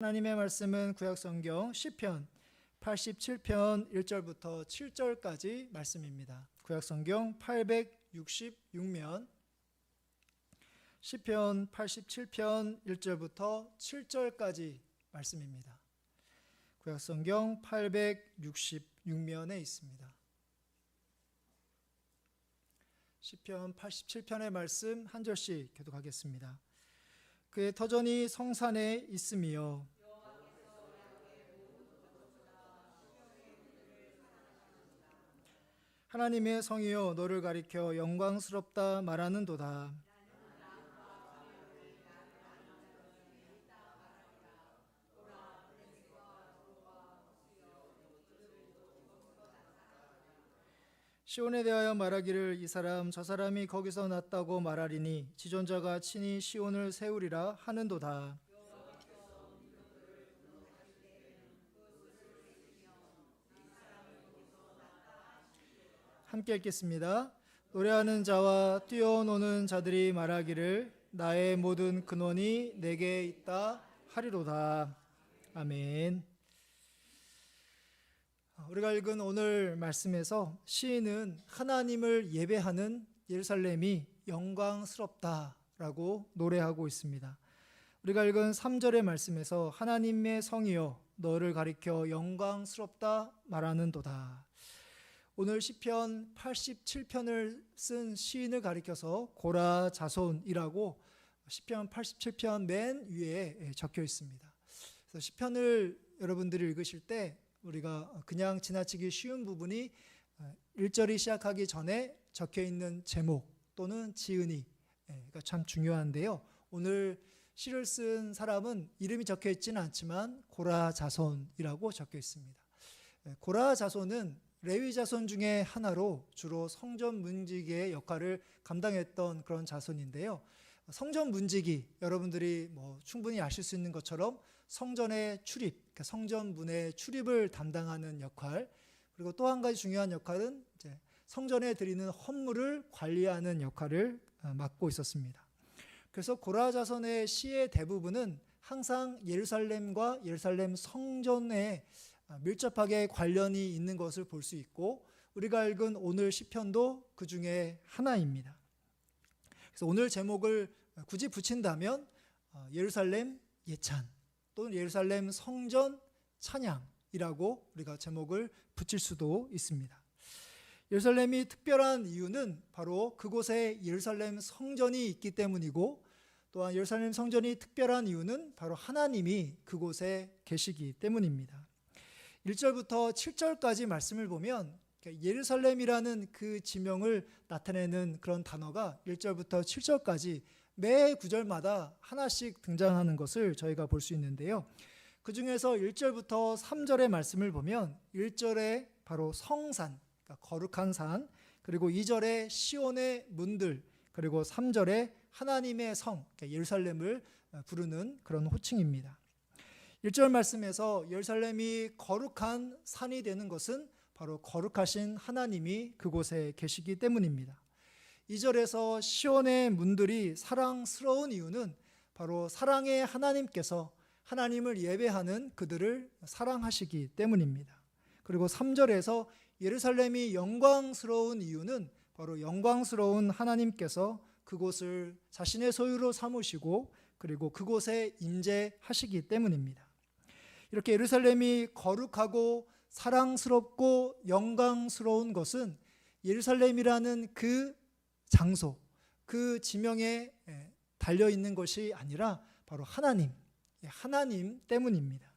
하나님의 말씀은 구약성경 시편 87편 1절부터 7절까지 말씀입니다. 구약성경 866면 시편 87편 1절부터 7절까지 말씀입니다. 구약성경 866면에 있습니다. 시편 87편의 말씀 한 절씩 교독하겠습니다. 그의 터전이 성산에 있으며 하나님의 성이여 너를 가리켜 영광스럽다 말하는도다. 시온에 대하여 말하기를 이 사람 저 사람이 거기서 났다고 말하리니 지존자가 친히 시온을 세우리라 하는도다. 함께 읽겠습니다. 노래하는 자와 뛰어노는 자들이 말하기를 나의 모든 근원이 내게 있다 하리로다. 아멘. 우리가 읽은 오늘 말씀에서 시인은 하나님을 예배하는 예루살렘이 영광스럽다라고 노래하고 있습니다. 우리가 읽은 3절의 말씀에서 하나님의 성이여 너를 가리켜 영광스럽다 말하는도다. 오늘 시편 87편을 쓴 시인을 가리켜서 고라 자손이라고 시편 87편 맨 위에 적혀 있습니다. 그래서 시편을 여러분들이 읽으실 때 우리가 그냥 지나치기 쉬운 부분이 1절이 시작하기 전에 적혀 있는 제목 또는 지은이가 참 중요한데요. 오늘 시를 쓴 사람은 이름이 적혀 있지는 않지만 고라 자손이라고 적혀 있습니다. 고라 자손은 레위 자손 중에 하나로 주로 성전 문지기의 역할을 감당했던 그런 자손인데요. 성전 문지기 여러분들이 충분히 아실 수 있는 것처럼 성전의 출입, 그러니까 성전 문의 출입을 담당하는 역할, 그리고 또 한 가지 중요한 역할은 이제 성전에 드리는 헌물을 관리하는 역할을 맡고 있었습니다. 그래서 고라 자손의 시의 대부분은 항상 예루살렘과 예루살렘 성전에 밀접하게 관련이 있는 것을 볼 수 있고 우리가 읽은 오늘 시편도 그 중에 하나입니다. 그래서 오늘 제목을 굳이 붙인다면 예루살렘 예찬 또는 예루살렘 성전 찬양이라고 우리가 제목을 붙일 수도 있습니다. 예루살렘이 특별한 이유는 바로 그곳에 예루살렘 성전이 있기 때문이고 또한 예루살렘 성전이 특별한 이유는 바로 하나님이 그곳에 계시기 때문입니다. 1절부터 7절까지 말씀을 보면 예루살렘이라는 그 지명을 나타내는 그런 단어가 1절부터 7절까지 매 구절마다 하나씩 등장하는 것을 저희가 볼 수 있는데요. 그 중에서 1절부터 3절의 말씀을 보면 1절에 바로 성산, 그러니까 거룩한 산, 그리고 2절에 시온의 문들, 그리고 3절에 하나님의 성, 그러니까 예루살렘을 부르는 그런 호칭입니다. 1절 말씀에서 예루살렘이 거룩한 산이 되는 것은 바로 거룩하신 하나님이 그곳에 계시기 때문입니다. 2절에서 시온의 문들이 사랑스러운 이유는 바로 사랑의 하나님께서 하나님을 예배하는 그들을 사랑하시기 때문입니다. 그리고 3절에서 예루살렘이 영광스러운 이유는 바로 영광스러운 하나님께서 그곳을 자신의 소유로 삼으시고 그리고 그곳에 임재하시기 때문입니다. 이렇게 예루살렘이 거룩하고 사랑스럽고 영광스러운 것은 예루살렘이라는 그 장소, 그 지명에 달려있는 것이 아니라 바로 하나님 때문입니다.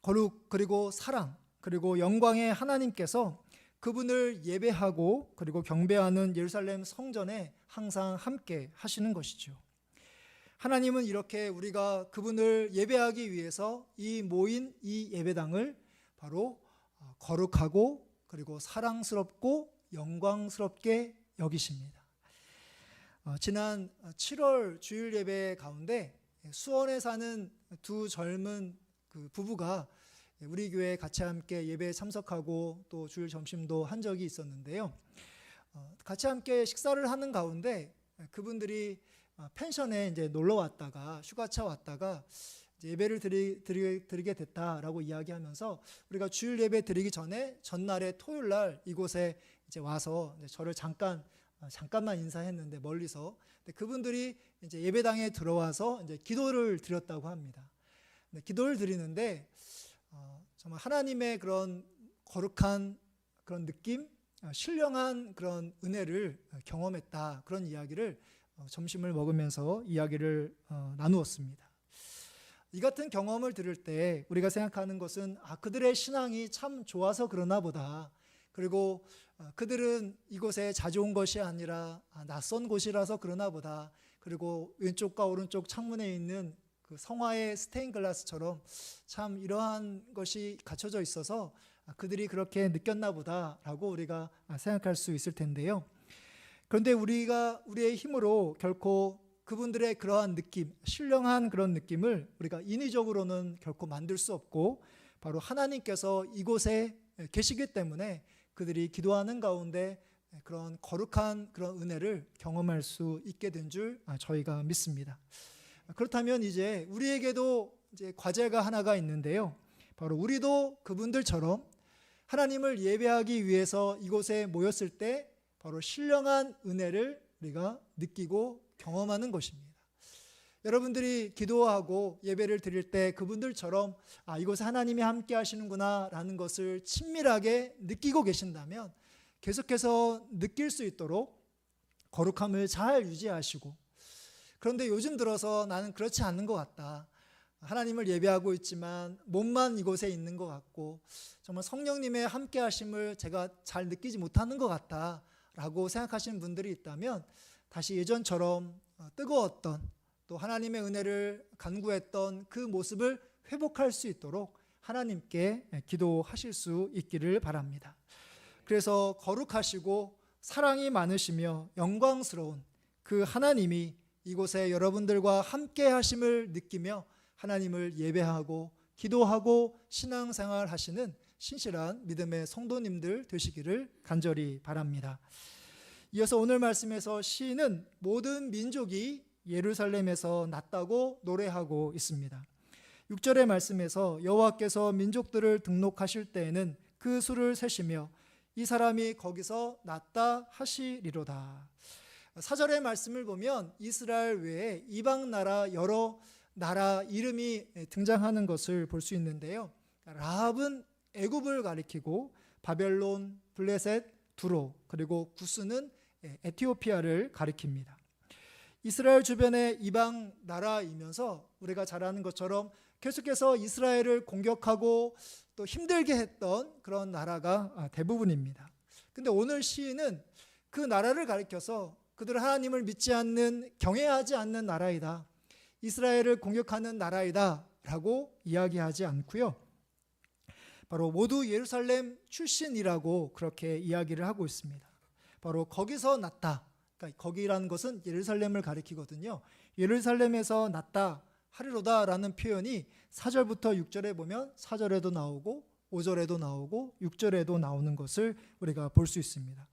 거룩 그리고 사랑 그리고 영광의 하나님께서 그분을 예배하고 그리고 경배하는 예루살렘 성전에 항상 함께 하시는 것이죠. 하나님은 이렇게 우리가 그분을 예배하기 위해서 이 모인 이 예배당을 바로 거룩하고 그리고 사랑스럽고 영광스럽게 여기십니다. 지난 7월 주일 예배 가운데 수원에 사는 두 젊은 그 부부가 우리 교회에 같이 함께 예배에 참석하고 또 주일 점심도 한 적이 있었는데요. 같이 함께 식사를 하는 가운데 그분들이 펜션에 이제 놀러 왔다가 휴가차 왔다가 이제 예배를 드리게 됐다라고 이야기하면서 우리가 주일 예배 드리기 전에 전날에 토요일 날 이곳에 이제 와서 이제 저를 잠깐만 인사했는데 멀리서 그분들이 이제 예배당에 들어와서 이제 기도를 드렸다고 합니다. 기도를 드리는데 정말 하나님의 그런 거룩한 그런 느낌, 신령한 그런 은혜를 경험했다, 그런 이야기를 점심을 먹으면서 이야기를 나누었습니다. 이 같은 경험을 들을 때 우리가 생각하는 것은 그들의 신앙이 참 좋아서 그러나 보다. 그리고 그들은 이곳에 자주 온 것이 아니라 낯선 곳이라서 그러나 보다. 그리고 왼쪽과 오른쪽 창문에 있는 그 성화의 스테인글라스처럼 참 이러한 것이 갖춰져 있어서 그들이 그렇게 느꼈나 보다라고 우리가 생각할 수 있을 텐데요. 그런데 우리가 우리의 힘으로 결코 그분들의 그러한 느낌, 신령한 그런 느낌을 우리가 인위적으로는 결코 만들 수 없고, 바로 하나님께서 이곳에 계시기 때문에 그들이 기도하는 가운데 그런 거룩한 그런 은혜를 경험할 수 있게 된 줄 저희가 믿습니다. 그렇다면 이제 우리에게도 이제 과제가 하나가 있는데요. 바로 우리도 그분들처럼 하나님을 예배하기 위해서 이곳에 모였을 때 바로 신령한 은혜를 우리가 느끼고 경험하는 것입니다. 여러분들이 기도하고 예배를 드릴 때 그분들처럼 이곳에 하나님이 함께 하시는구나 라는 것을 친밀하게 느끼고 계신다면 계속해서 느낄 수 있도록 거룩함을 잘 유지하시고, 그런데 요즘 들어서 나는 그렇지 않는 것 같다, 하나님을 예배하고 있지만 몸만 이곳에 있는 것 같고 정말 성령님의 함께 하심을 제가 잘 느끼지 못하는 것 같다 라고 생각하시는 분들이 있다면 다시 예전처럼 뜨거웠던, 또 하나님의 은혜를 간구했던 그 모습을 회복할 수 있도록 하나님께 기도하실 수 있기를 바랍니다. 그래서 거룩하시고 사랑이 많으시며 영광스러운 그 하나님이 이곳에 여러분들과 함께 하심을 느끼며 하나님을 예배하고 기도하고 신앙생활 하시는 신실한 믿음의 성도님들 되시기를 간절히 바랍니다. 이어서 오늘 말씀에서 시인은 모든 민족이 예루살렘에서 났다고 노래하고 있습니다. 6절의 말씀에서 여호와께서 민족들을 등록하실 때에는 그 수를 세시며 이 사람이 거기서 났다 하시리로다. 4절의 말씀을 보면 이스라엘 외에 이방 나라 여러 나라 이름이 등장하는 것을 볼 수 있는데요. 라합은 애굽을 가리키고 바벨론, 블레셋, 두로, 그리고 구스는 에티오피아를 가리킵니다. 이스라엘 주변의 이방 나라이면서 우리가 잘 아는 것처럼 계속해서 이스라엘을 공격하고 또 힘들게 했던 그런 나라가 대부분입니다. 근데 오늘 시인은 그 나라를 가리켜서 그들은 하나님을 믿지 않는, 경외하지 않는 나라이다, 이스라엘을 공격하는 나라이다 라고 이야기하지 않고요. 바로 모두 예루살렘 출신이라고 그렇게 이야기를 하고 있습니다. 바로 거기서 났다, 그러니까 거기라는 것은 예루살렘을 가리키거든요. 예루살렘에서 났다 하리로다 라는 표현이 4절부터 6절에 보면 4절에도 나오고 5절에도 나오고 6절에도 나오는 것을 우리가 볼 수 있습니다.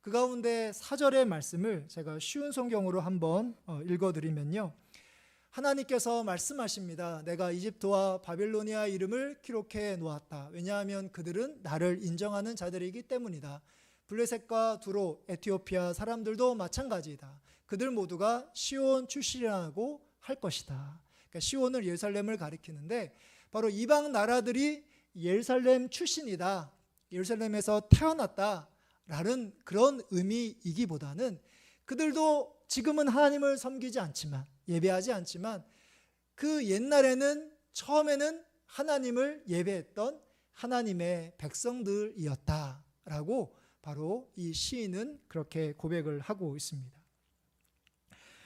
그 가운데 4절의 말씀을 제가 쉬운 성경으로 한번 읽어드리면요, 하나님께서 말씀하십니다. 내가 이집트와 바빌로니아 이름을 기록해 놓았다. 왜냐하면 그들은 나를 인정하는 자들이기 때문이다. 블레셋과 두로, 에티오피아 사람들도 마찬가지이다. 그들 모두가 시온 출신이라고 할 것이다. 그러니까 시온을 예루살렘을 가리키는데 바로 이방 나라들이 예루살렘 출신이다, 예루살렘에서 태어났다 라는 그런 의미이기보다는 그들도 지금은 하나님을 섬기지 않지만, 예배하지 않지만 그 옛날에는, 처음에는 하나님을 예배했던 하나님의 백성들이었다라고 바로 이 시인은 그렇게 고백을 하고 있습니다.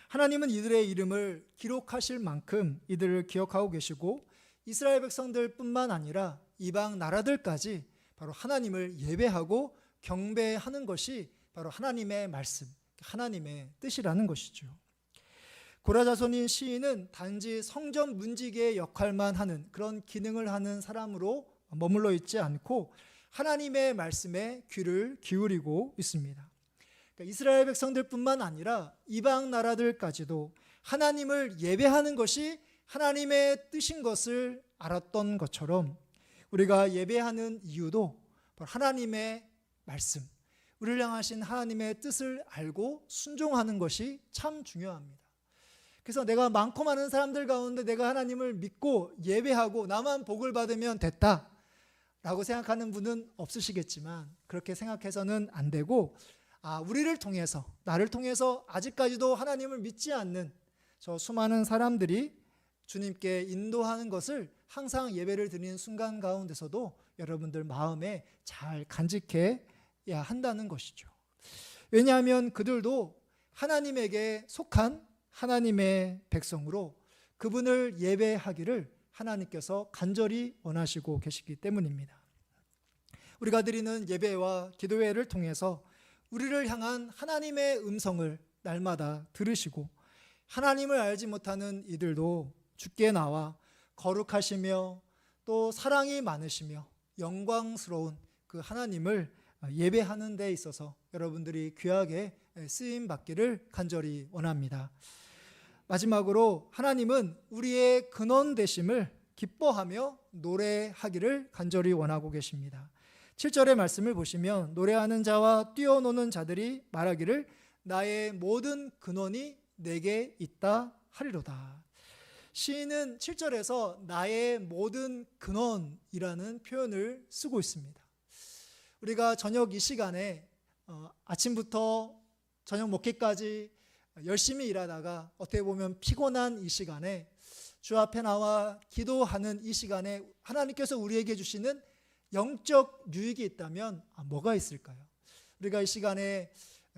하나님은 이들의 이름을 기록하실 만큼 이들을 기억하고 계시고 이스라엘 백성들뿐만 아니라 이방 나라들까지 바로 하나님을 예배하고 경배하는 것이 바로 하나님의 말씀, 하나님의 뜻이라는 것이죠. 고라 자손인 시인은 단지 성전 문지기의 역할만 하는 그런 기능을 하는 사람으로 머물러 있지 않고 하나님의 말씀에 귀를 기울이고 있습니다. 그러니까 이스라엘 백성들뿐만 아니라 이방 나라들까지도 하나님을 예배하는 것이 하나님의 뜻인 것을 알았던 것처럼 우리가 예배하는 이유도 하나님의 말씀, 우리를 향하신 하나님의 뜻을 알고 순종하는 것이 참 중요합니다. 그래서 내가 많고 많은 사람들 가운데 내가 하나님을 믿고 예배하고 나만 복을 받으면 됐다 라고 생각하는 분은 없으시겠지만, 그렇게 생각해서는 안 되고, 우리를 통해서, 나를 통해서 아직까지도 하나님을 믿지 않는 저 수많은 사람들이 주님께 인도하는 것을 항상 예배를 드리는 순간 가운데서도 여러분들 마음에 잘 간직해야 한다는 것이죠. 왜냐하면 그들도 하나님에게 속한 하나님의 백성으로 그분을 예배하기를 하나님께서 간절히 원하시고 계시기 때문입니다. 우리가 드리는 예배와 기도회를 통해서 우리를 향한 하나님의 음성을 날마다 들으시고, 하나님을 알지 못하는 이들도 주께 나와 거룩하시며 또 사랑이 많으시며 영광스러운 그 하나님을 예배하는 데 있어서 여러분들이 귀하게 쓰임 받기를 간절히 원합니다. 마지막으로 하나님은 우리의 근원 되심을 기뻐하며 노래하기를 간절히 원하고 계십니다. 7절의 말씀을 보시면 노래하는 자와 뛰어노는 자들이 말하기를 나의 모든 근원이 내게 있다 하리로다. 시인은 7절에서 나의 모든 근원이라는 표현을 쓰고 있습니다. 우리가 저녁 이 시간에 아침부터 저녁 먹기까지 열심히 일하다가 어떻게 보면 피곤한 이 시간에 주 앞에 나와 기도하는 이 시간에 하나님께서 우리에게 주시는 영적 유익이 있다면 뭐가 있을까요? 우리가 이 시간에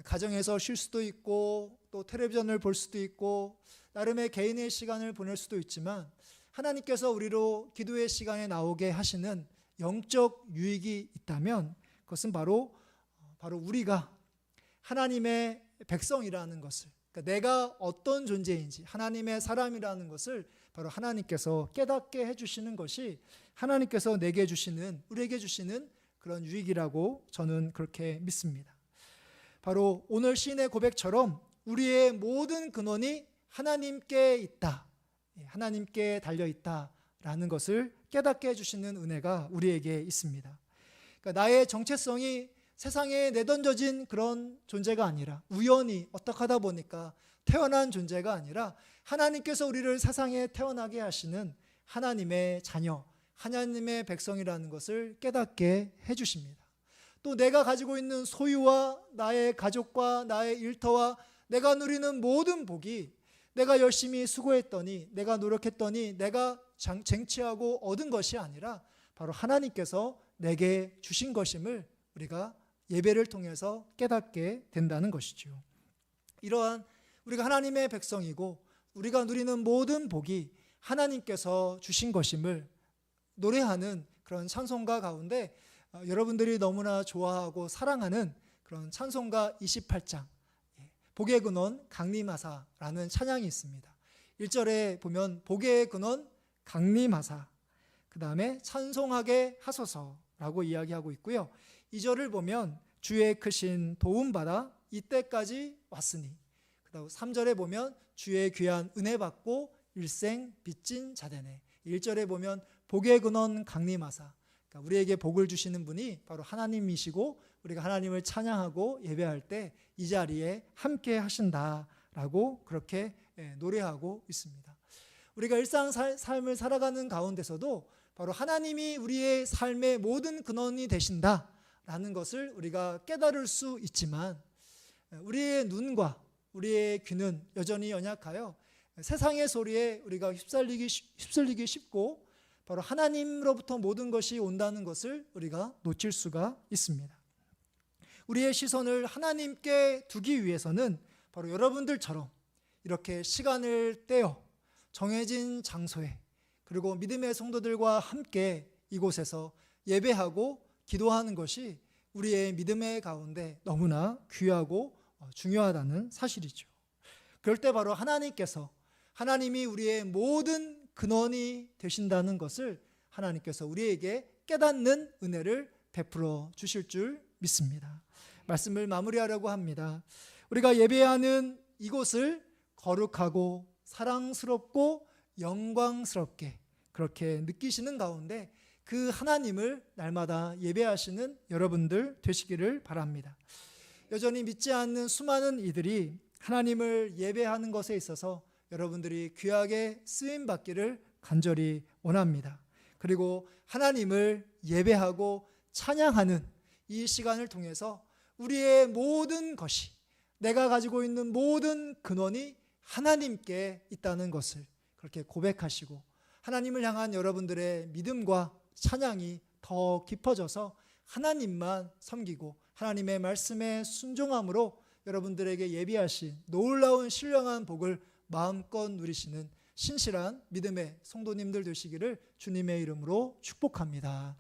가정에서 쉴 수도 있고 또 텔레비전을 볼 수도 있고 나름의 개인의 시간을 보낼 수도 있지만, 하나님께서 우리로 기도의 시간에 나오게 하시는 영적 유익이 있다면 그것은 바로 우리가 하나님의 백성이라는 것을, 그러니까 내가 어떤 존재인지 하나님의 사람이라는 것을 바로 하나님께서 깨닫게 해주시는 것이 하나님께서 내게 주시는, 우리에게 주시는 그런 유익이라고 저는 그렇게 믿습니다. 바로 오늘 시인의 고백처럼 우리의 모든 근원이 하나님께 있다, 하나님께 달려있다라는 것을 깨닫게 해주시는 은혜가 우리에게 있습니다. 그러니까 나의 정체성이 세상에 내던져진 그런 존재가 아니라, 우연히 어떻게 하다 보니까 태어난 존재가 아니라 하나님께서 우리를 세상에 태어나게 하시는 하나님의 자녀, 하나님의 백성이라는 것을 깨닫게 해주십니다. 또 내가 가지고 있는 소유와 나의 가족과 나의 일터와 내가 누리는 모든 복이 내가 열심히 수고했더니, 내가 노력했더니 내가 쟁취하고 얻은 것이 아니라 바로 하나님께서 내게 주신 것임을 우리가 예배를 통해서 깨닫게 된다는 것이죠. 이러한 우리가 하나님의 백성이고 우리가 누리는 모든 복이 하나님께서 주신 것임을 노래하는 그런 찬송가 가운데 여러분들이 너무나 좋아하고 사랑하는 그런 찬송가 28장 복의 근원 강림하사라는 찬양이 있습니다. 1절에 보면 복의 근원 강림하사, 그 다음에 찬송하게 하소서라고 이야기하고 있고요. 2절을 보면 주의 크신 도움받아 이때까지 왔으니, 그 다음 3절에 보면 주의 귀한 은혜 받고 일생 빚진 자되네. 1절에 보면 복의 근원 강림하사, 그러니까 우리에게 복을 주시는 분이 바로 하나님이시고 우리가 하나님을 찬양하고 예배할 때 이 자리에 함께 하신다라고 그렇게 노래하고 있습니다. 우리가 일상 삶을 살아가는 가운데서도 바로 하나님이 우리의 삶의 모든 근원이 되신다라는 것을 우리가 깨달을 수 있지만, 우리의 눈과 우리의 귀는 여전히 연약하여 세상의 소리에 우리가 휩쓸리기 쉽고 바로 하나님으로부터 모든 것이 온다는 것을 우리가 놓칠 수가 있습니다. 우리의 시선을 하나님께 두기 위해서는 바로 여러분들처럼 이렇게 시간을 떼어 정해진 장소에, 그리고 믿음의 성도들과 함께 이곳에서 예배하고 기도하는 것이 우리의 믿음의 가운데 너무나 귀하고 중요하다는 사실이죠. 그럴 때 바로 하나님이 우리의 모든 근원이 되신다는 것을 하나님께서 우리에게 깨닫는 은혜를 베풀어 주실 줄 믿습니다. 말씀을 마무리하려고 합니다. 우리가 예배하는 이곳을 거룩하고 사랑스럽고 영광스럽게 그렇게 느끼시는 가운데 그 하나님을 날마다 예배하시는 여러분들 되시기를 바랍니다. 여전히 믿지 않는 수많은 이들이 하나님을 예배하는 것에 있어서 여러분들이 귀하게 쓰임받기를 간절히 원합니다. 그리고 하나님을 예배하고 찬양하는 이 시간을 통해서 우리의 모든 것이, 내가 가지고 있는 모든 근원이 하나님께 있다는 것을 그렇게 고백하시고 하나님을 향한 여러분들의 믿음과 찬양이 더 깊어져서 하나님만 섬기고 하나님의 말씀에 순종함으로 여러분들에게 예비하신 놀라운 신령한 복을 마음껏 누리시는 신실한 믿음의 성도님들 되시기를 주님의 이름으로 축복합니다.